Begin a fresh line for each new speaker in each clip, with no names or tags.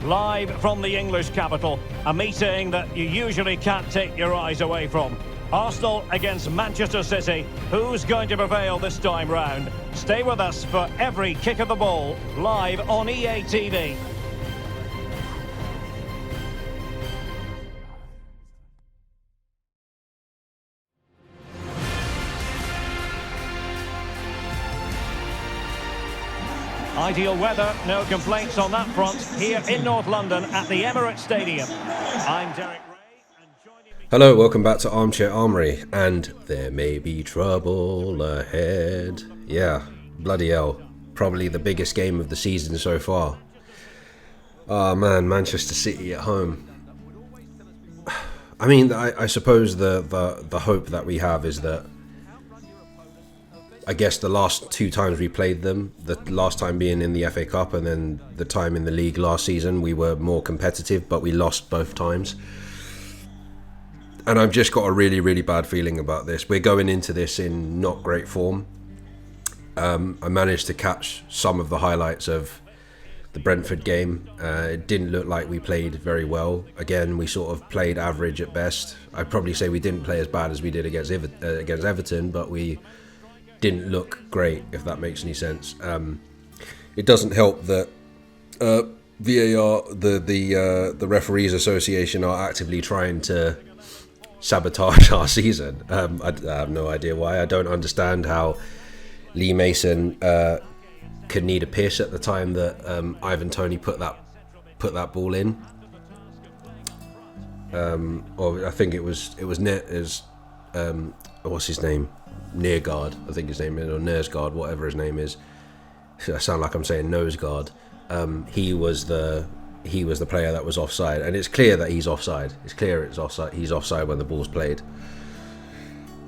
live from the English capital, a meeting that you usually can't take your eyes away from. Arsenal against Manchester City. Who's going to prevail this time round? Stay with us for every kick of the ball, live on EA TV. Ideal weather, no complaints on that front, here in North London at the Emirates Stadium. I'm Derek Ray, and joining me...
Hello, welcome back to Armchair Armory, and there may be trouble ahead. Yeah, bloody hell, probably the biggest game of the season so far. Oh man, Manchester City at home. I mean, I suppose the hope that we have is that, I guess the last two times we played them, the last time being in the FA Cup and then the time in the league last season, we were more competitive, but we lost both times. And I've just got a really, really bad feeling about this. We're going into this in not great form. I managed to catch some of the highlights of the Brentford game. It didn't look like we played very well. Again, we sort of played average at best. I'd probably say we didn't play as bad as we did against Everton, but we didn't look great, if that makes any sense. It doesn't help that VAR, the Referees Association, are actively trying to sabotage our season. I have no idea why. I don't understand how Lee Mason could need a piss at the time that Ivan Toney put that ball in. Or I think it was what's his name? Neergaard, I think his name is, or Nersgaard, whatever his name is. I sound like I'm saying Noseguard. He was the player that was offside, and it's clear that he's offside. It's clear it's offside. He's offside when the ball's played.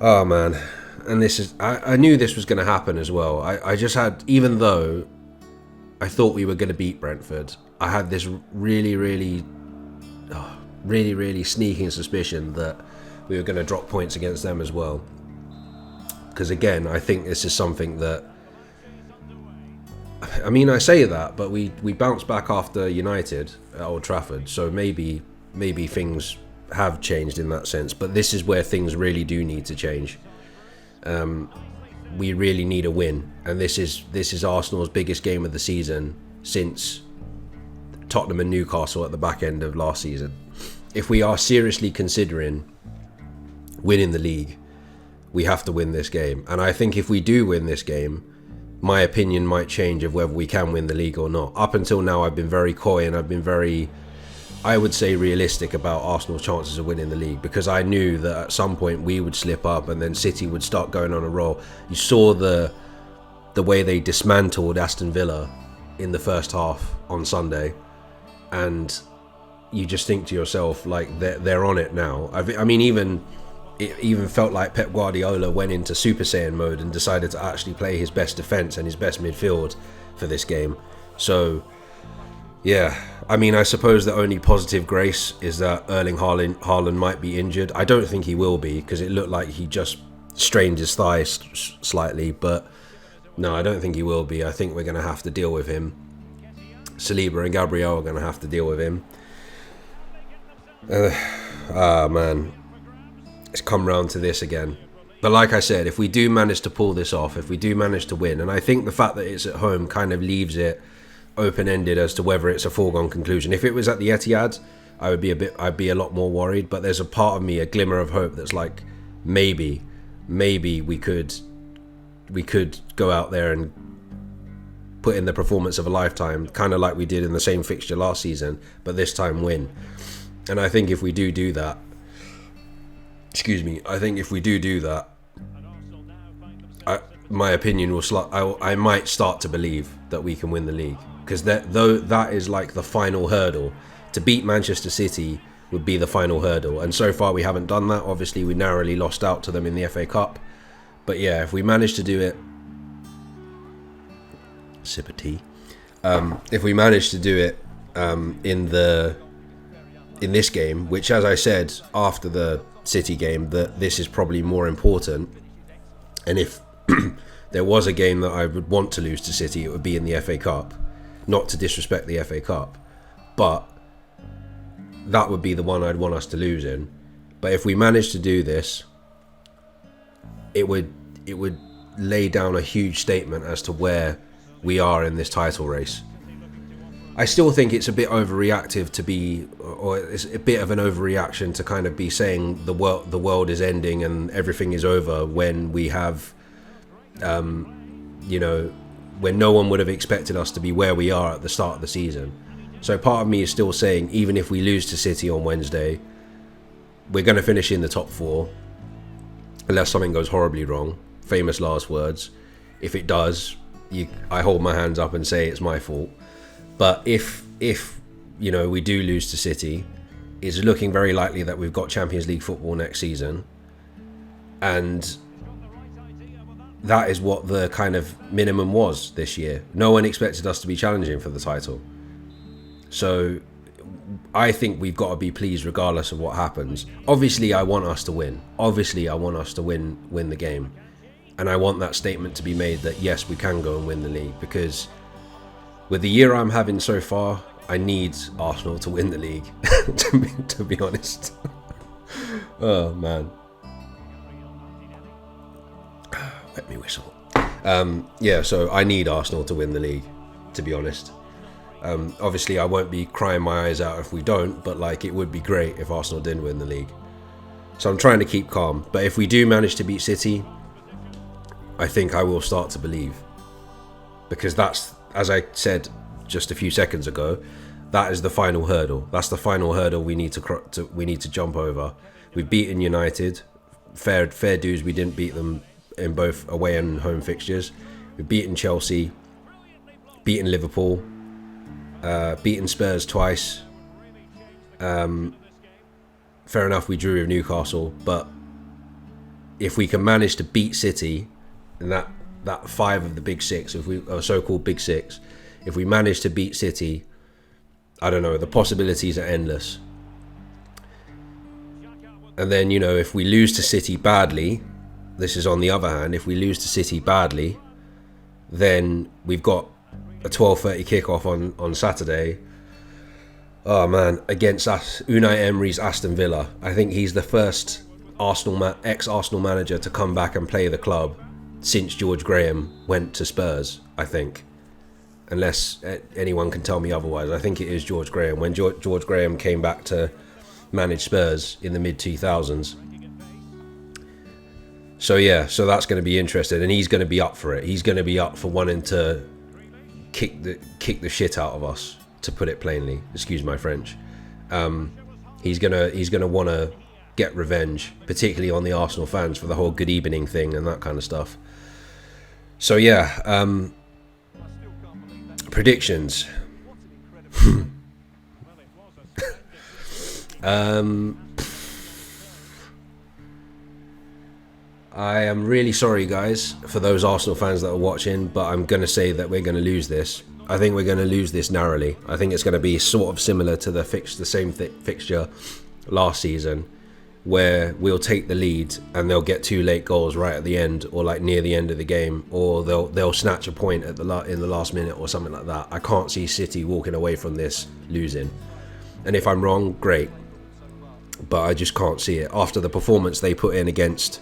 Oh man, and this is. I knew this was going to happen as well. I just had, even though I thought we were going to beat Brentford, I had this really sneaking suspicion that we were going to drop points against them as well. Because again, I think this is something that, I mean, I say that, but we bounced back after United at Old Trafford, so maybe things have changed in that sense. But this is where things really do need to change. We really need a win, and this is Arsenal's biggest game of the season since Tottenham and Newcastle at the back end of last season. If we are seriously considering winning the league, we have to win this game. And I think if we do win this game, my opinion might change of whether we can win the league or not. Up until now, I've been very coy and I've been very, I would say, realistic about Arsenal's chances of winning the league, because I knew that at some point we would slip up and then City would start going on a roll. You saw the way they dismantled Aston Villa in the first half on Sunday, and you just think to yourself, like, they're on it now. I mean, it even felt like Pep Guardiola went into Super Saiyan mode and decided to actually play his best defence and his best midfield for this game. So, yeah, I mean, I suppose the only positive grace is that Erling Haaland might be injured. I don't think he will be, because it looked like he just strained his thigh slightly, but no, I don't think he will be. I think we're going to have to deal with him. Saliba and Gabriel are going to have to deal with him. Man. It's come round to this again. But like I said, if we do manage to pull this off, if we do manage to win, and I think the fact that it's at home kind of leaves it open-ended as to whether it's a foregone conclusion. If it was at the Etihad, I'd be a lot more worried, but there's a part of me, a glimmer of hope, that's like, maybe we could go out there and put in the performance of a lifetime, kind of like we did in the same fixture last season, but this time win. And I think if we do that, I think if we do that, my opinion will I might start to believe that we can win the league, because that is like the final hurdle. To beat Manchester City would be the final hurdle, and so far we haven't done that. Obviously, we narrowly lost out to them in the FA Cup, but yeah, if we manage to do it, sip of tea. If we manage to do it in this game, which, as I said after the City game, that this is probably more important, and if there was a game that I would want to lose to City, it would be in the FA Cup. Not to disrespect the FA Cup, but that would be the one I'd want us to lose in. But if we manage to do this, it would lay down a huge statement as to where we are in this title race. I still think it's a bit overreactive to be, or it's a bit of an overreaction to kind of be saying the world is ending and everything is over when we have, you know, when no one would have expected us to be where we are at the start of the season. So part of me is still saying, even if we lose to City on Wednesday, we're going to finish in the top 4, unless something goes horribly wrong. Famous last words. If it does, I hold my hands up and say it's my fault. But if you know, we do lose to City, it's looking very likely that we've got Champions League football next season, and that is what the kind of minimum was this year. No one expected us to be challenging for the title, so I think we've got to be pleased regardless of what happens. Obviously I want us to win. Obviously I want us to win the game, and I want that statement to be made that yes, we can go and win the league, because with the year I'm having so far, I need Arsenal to win the league, to be honest. Oh, man. Let me whistle. Yeah, so I need Arsenal to win the league, to be honest. Obviously, I won't be crying my eyes out if we don't, but like, it would be great if Arsenal didn't win the league. So I'm trying to keep calm. But if we do manage to beat City, I think I will start to believe. Because that's, as I said just a few seconds ago, that is the final hurdle. That's the final hurdle we need to jump over. We've beaten United. Fair dues, we didn't beat them in both away and home fixtures. We've beaten Chelsea, beaten Liverpool, beaten Spurs twice. Fair enough, we drew with Newcastle, but if we can manage to beat City in that 5 of the big 6, so-called big 6, if we manage to beat City, I don't know, the possibilities are endless. And then, you know, if we lose to City badly, this is on the other hand, if we lose to City badly, then we've got a 12:30 kickoff on Saturday. Oh man, against Unai Emery's Aston Villa. I think he's the first ex-Arsenal manager to come back and play the club since George Graham went to Spurs, I think. Unless anyone can tell me otherwise. I think it is George Graham. When George Graham came back to manage Spurs in the mid-2000s. So yeah, so that's going to be interesting, and he's going to be up for it. He's going to be up for wanting to kick the shit out of us, to put it plainly. Excuse my French. He's gonna want to get revenge, particularly on the Arsenal fans for the whole good evening thing and that kind of stuff. So yeah, predictions. I am really sorry, guys, for those Arsenal fans that are watching, but I'm going to say that we're going to lose this. I think we're going to lose this narrowly. I think it's going to be sort of similar to the same fixture last season, where we'll take the lead and they'll get 2 late goals right at the end, or like near the end of the game, or they'll snatch a point at in the last minute or something like that. I can't see City walking away from this losing. And if I'm wrong, great. But I just can't see it. After the performance they put in against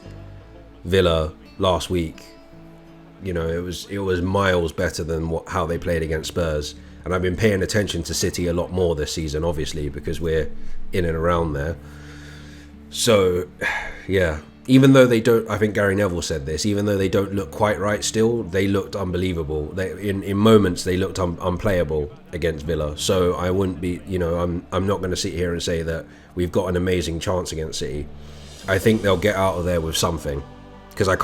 Villa last week, you know, it was miles better than how they played against Spurs. And I've been paying attention to City a lot more this season, obviously, because we're in and around there. So, yeah, even though they don't, I think Gary Neville said this, even though they don't look quite right still, they looked unbelievable. In moments, they looked unplayable against Villa. So I wouldn't be, you know, I'm not going to sit here and say that we've got an amazing chance against City. I think they'll get out of there with something. Because I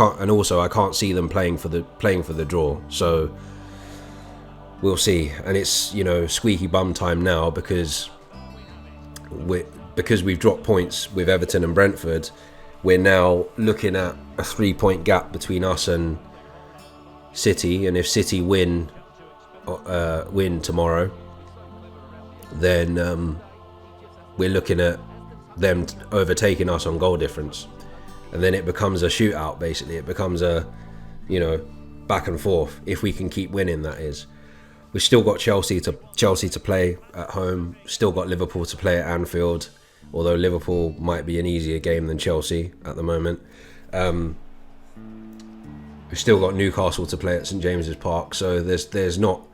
can't see them playing for the draw. So we'll see. And it's, you know, squeaky bum time now, because we've dropped points with Everton and Brentford. We're now looking at a 3-point gap between us and City, and if City win tomorrow, then we're looking at them overtaking us on goal difference. And then it becomes a shootout, basically. It becomes a, you know, back and forth, if we can keep winning, that is. We've still got Chelsea to play at home. Still got Liverpool to play at Anfield. Although Liverpool might be an easier game than Chelsea at the moment. We've still got Newcastle to play at St James's Park. So there's not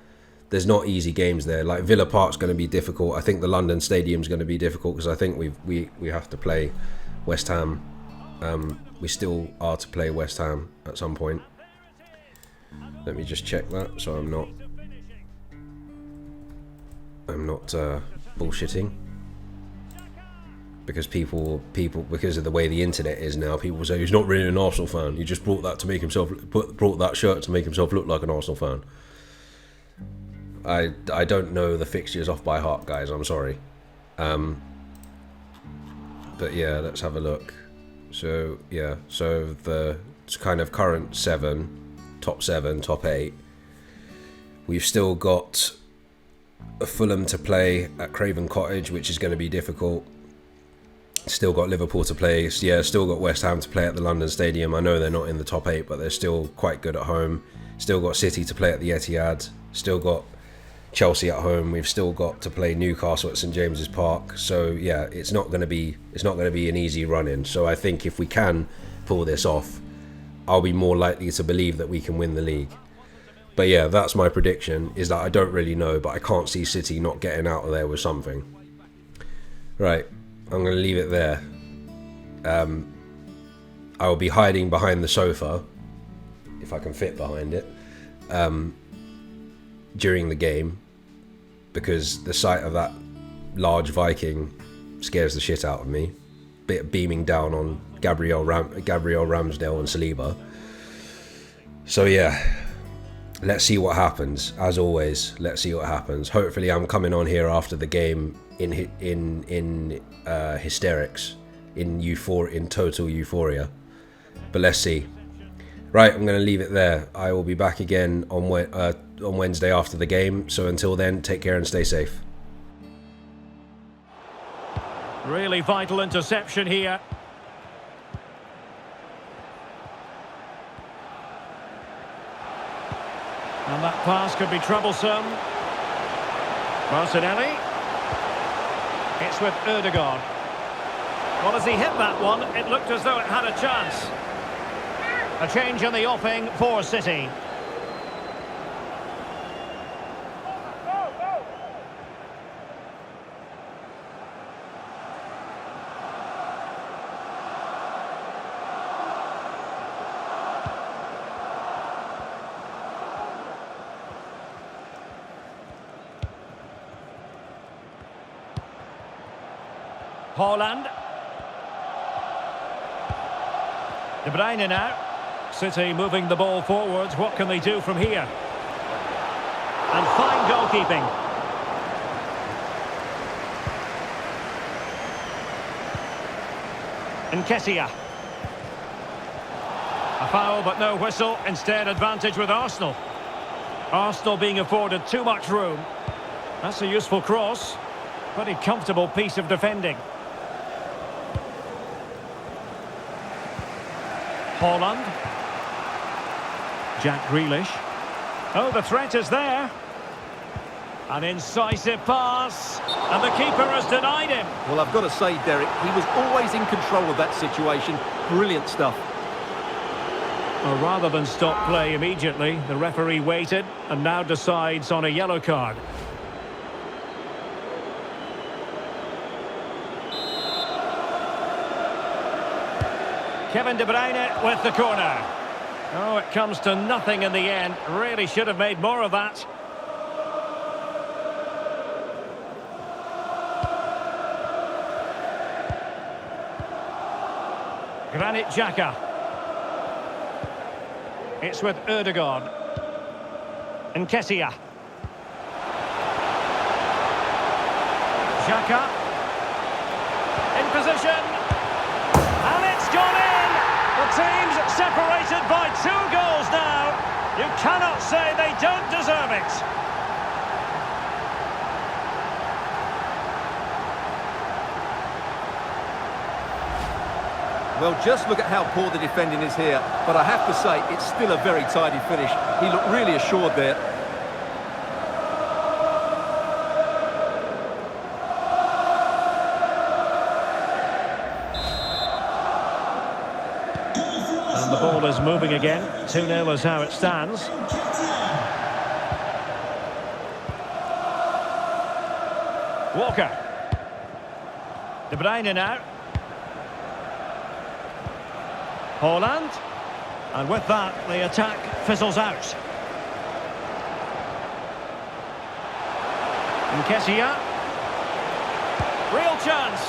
easy games there. Like Villa Park's going to be difficult. I think the London Stadium's going to be difficult because I think we have to play West Ham. We still are to play West Ham at some point. Let me just check that so I'm not bullshitting. Because people because of the way the internet is now, people say he's not really an Arsenal fan. He just brought that shirt to make himself look like an Arsenal fan. I don't know the fixtures off by heart, guys. I'm sorry. But yeah, let's have a look. So yeah, so the kind of current top 7, top 8. We've still got Fulham to play at Craven Cottage, which is going to be difficult. Still got Liverpool to play. Yeah, still got West Ham to play at the London Stadium. I know they're not in the top 8, but they're still quite good at home. Still got City to play at the Etihad. Still got Chelsea at home. We've still got to play Newcastle at St James's Park. So yeah, it's not going to be an easy run-in. So I think if we can pull this off, I'll be more likely to believe that we can win the league. But yeah, that's my prediction, is that I don't really know, but I can't see City not getting out of there with something. Right, I'm going to leave it there. I will be hiding behind the sofa, if I can fit behind it, during the game, because the sight of that large Viking scares the shit out of me. Beaming down on Gabriel Ramsdale and Saliba. So yeah, let's see what happens. As always, let's see what happens. Hopefully, I'm coming on here after the game in hysterics, in total euphoria. But let's see. Right, I'm going to leave it there. I will be back again on Wednesday after the game. So until then, take care and stay safe.
Really vital interception here. And that pass could be troublesome. Martinelli. It's with Ødegaard. Well, as he hit that one, it looked as though it had a chance. A change in the offing for City. Haaland. De Bruyne now. City moving the ball forwards. What can they do from here? And fine goalkeeping. Nketiah. A foul but no whistle. Instead, advantage with Arsenal. Arsenal being afforded too much room. That's a useful cross. Pretty comfortable piece of defending. Haaland. Jack Grealish. Oh, the threat is there. An incisive pass. And the keeper has denied him.
Well, I've got to say, Derek, he was always in control of that situation. Brilliant stuff.
Well, rather than stop play immediately, the referee waited and now decides on a yellow card. Kevin De Bruyne with the corner. Oh, it comes to nothing in the end. Really should have made more of that. Granit Xhaka. It's with Ødegaard. Nketiah. Xhaka. In position. And it's gone in. The team's separated by 2 goals now. You cannot say they don't deserve it.
Well, just look at how poor the defending is here. But I have to say, it's still a very tidy finish. He looked really assured there.
moving again. 2-0 is how it stands. Walker. De Bruyne now. Haaland. And with that, the attack fizzles out. Nketiah. Real chance.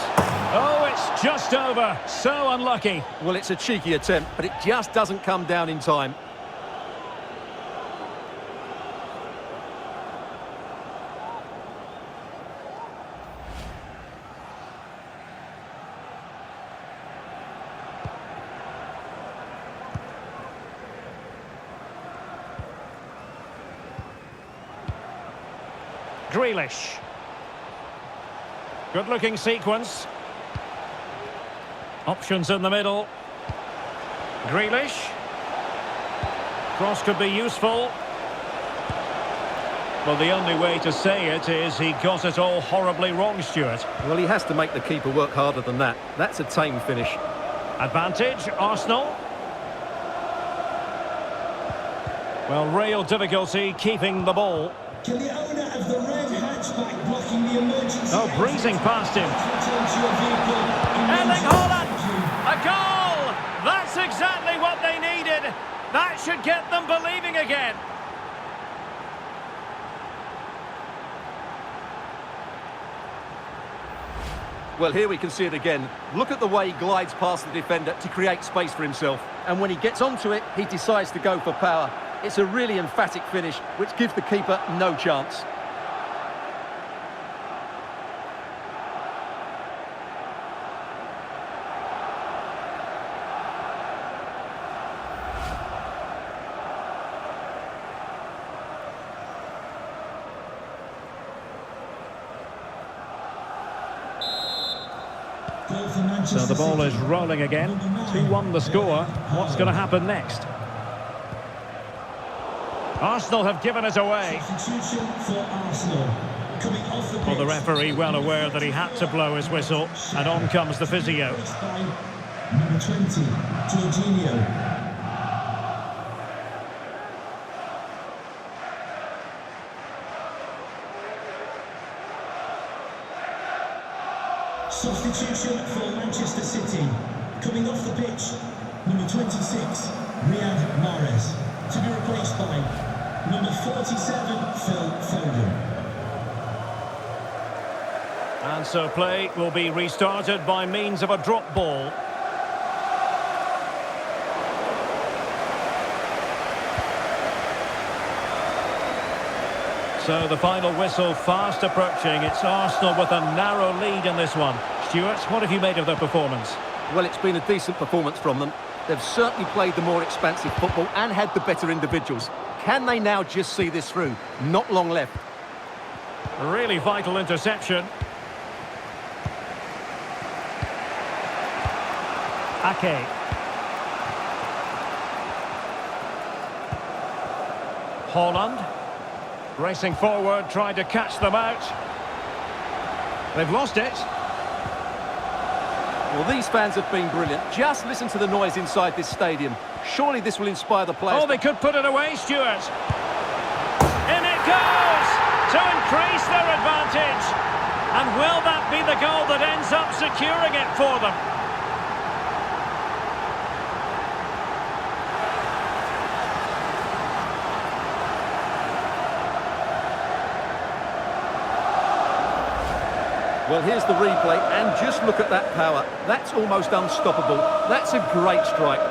Oh, it's just over. So unlucky.
Well, it's a cheeky attempt, but it just doesn't come down in time.
Grealish. Good-looking sequence. Options in the middle. Grealish. Cross could be useful. Well, the only way to say it is he got it all horribly wrong, Stuart.
Well, he has to make the keeper work harder than that. That's a tame finish.
Advantage, Arsenal. Well, real difficulty keeping the ball.
Can the owner of the red hatchback blocking the emergency...
Oh, breezing past him. Erling Haaland! A goal! That's exactly what they needed. That should get them believing again.
Well, here we can see it again. Look at the way he glides past the defender to create space for himself. And when he gets onto it, he decides to go for power. It's a really emphatic finish, which gives the keeper no chance.
So the ball is rolling again. 2-1 the score. What's going to happen next? Arsenal have given it away.
Substitution for Arsenal. Coming off the pitch.
Well, the referee well aware that he had to blow his whistle, and on comes the physio.
Number 20, Jorginho. Substitution for Manchester City. Coming off the pitch, number 26, Riyad Mahrez. To be replaced by number 47, Phil Foden.
And so play will be restarted by means of a drop ball. So the final whistle fast approaching. It's Arsenal with a narrow lead in this one. Stuart, what have you made of their performance?
Well, it's been a decent performance from them. They've certainly played the more expansive football and had the better individuals. Can they now just see this through? Not long left.
A really vital interception. Ake. Haaland. Racing forward, trying to catch them out. They've lost it.
Well, these fans have been brilliant. Just listen to the noise inside this stadium. Surely this will inspire the players.
Oh, they could put it away, Stuart. In it goes to increase their advantage. And will that be the goal that ends up securing it for them?
Well, here's the replay, and just look at that power. That's almost unstoppable. That's a great strike.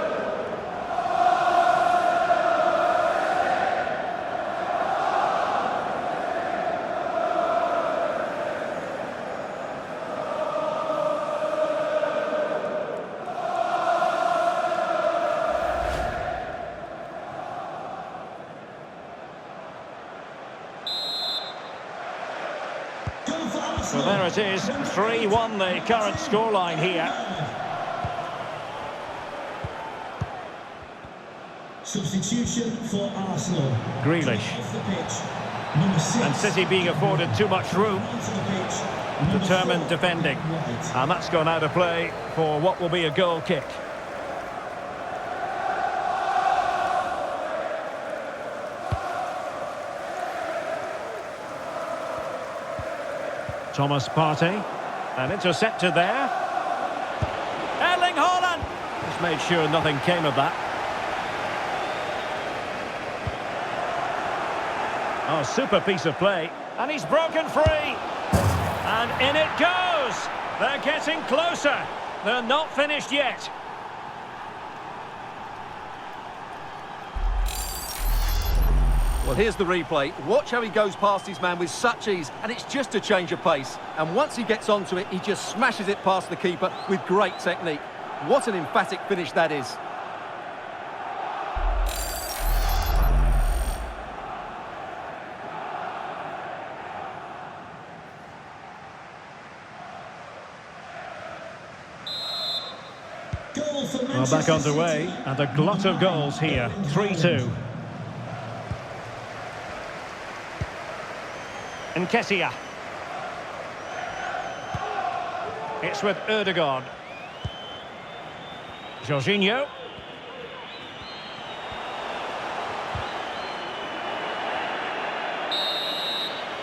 So there it is, 3-1 the current scoreline here.
Substitution for Arsenal.
Grealish.
Off the pitch, number 6.
And City being afforded too much room.
Onto the pitch, number
Determined
4,
defending.
White.
And that's gone out of play for what will be a goal kick. Thomas Partey. And intercepted there. Erling Haaland! He's made sure nothing came of that. Oh, super piece of play. And he's broken free. And in it goes. They're getting closer. They're not finished yet.
Well, here's the replay. Watch how he goes past his man with such ease, and it's just a change of pace. And once he gets onto it, he just smashes it past the keeper with great technique. What an emphatic finish that is.
Goal for
Well,
Manchester
back underway,
City.
and a glut of goals here. 3-2. Nketiah. It's with Ødegaard. Jorginho.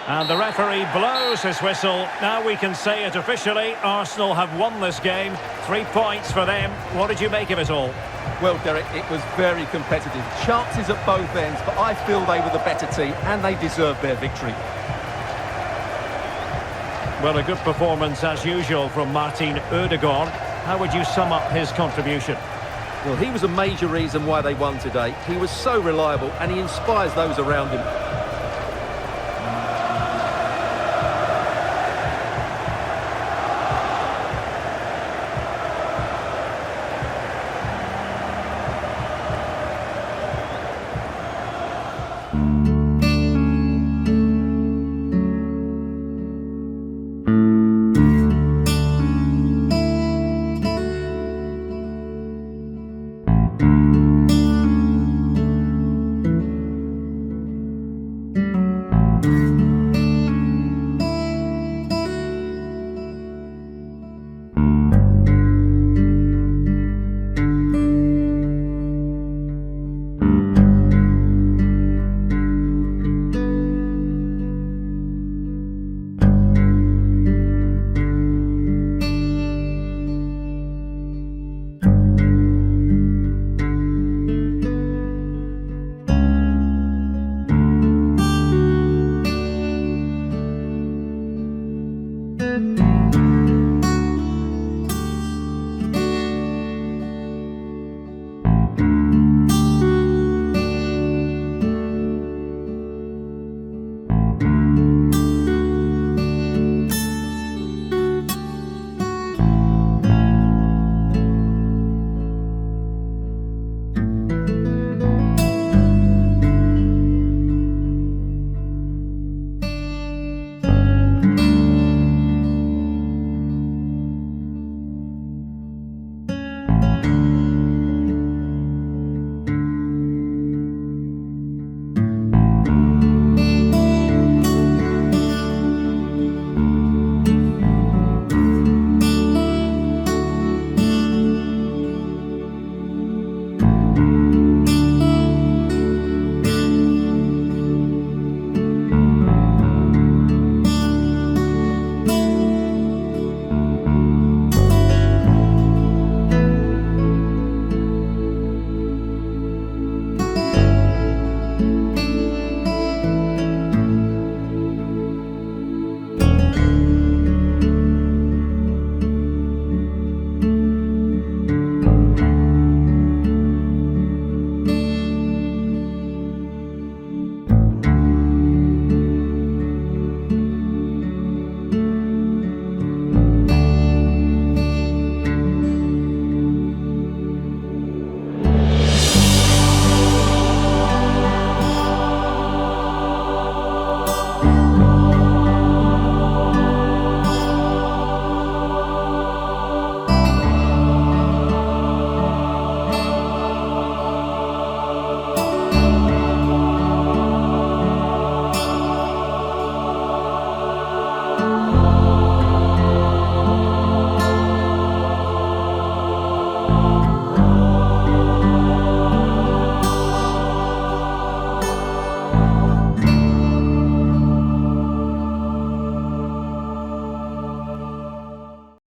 And the referee blows his whistle. Now we can say it officially. Arsenal have won this game. 3 points for them. What did you make of it all?
Well, Derek, it was very competitive. Chances at both ends, but I feel they were the better team, and they deserved their victory.
Well, a good performance as usual from Martin Ødegaard. How would you sum up his contribution?
Well, he was a major reason why they won today. He was so reliable, and he inspires those around him.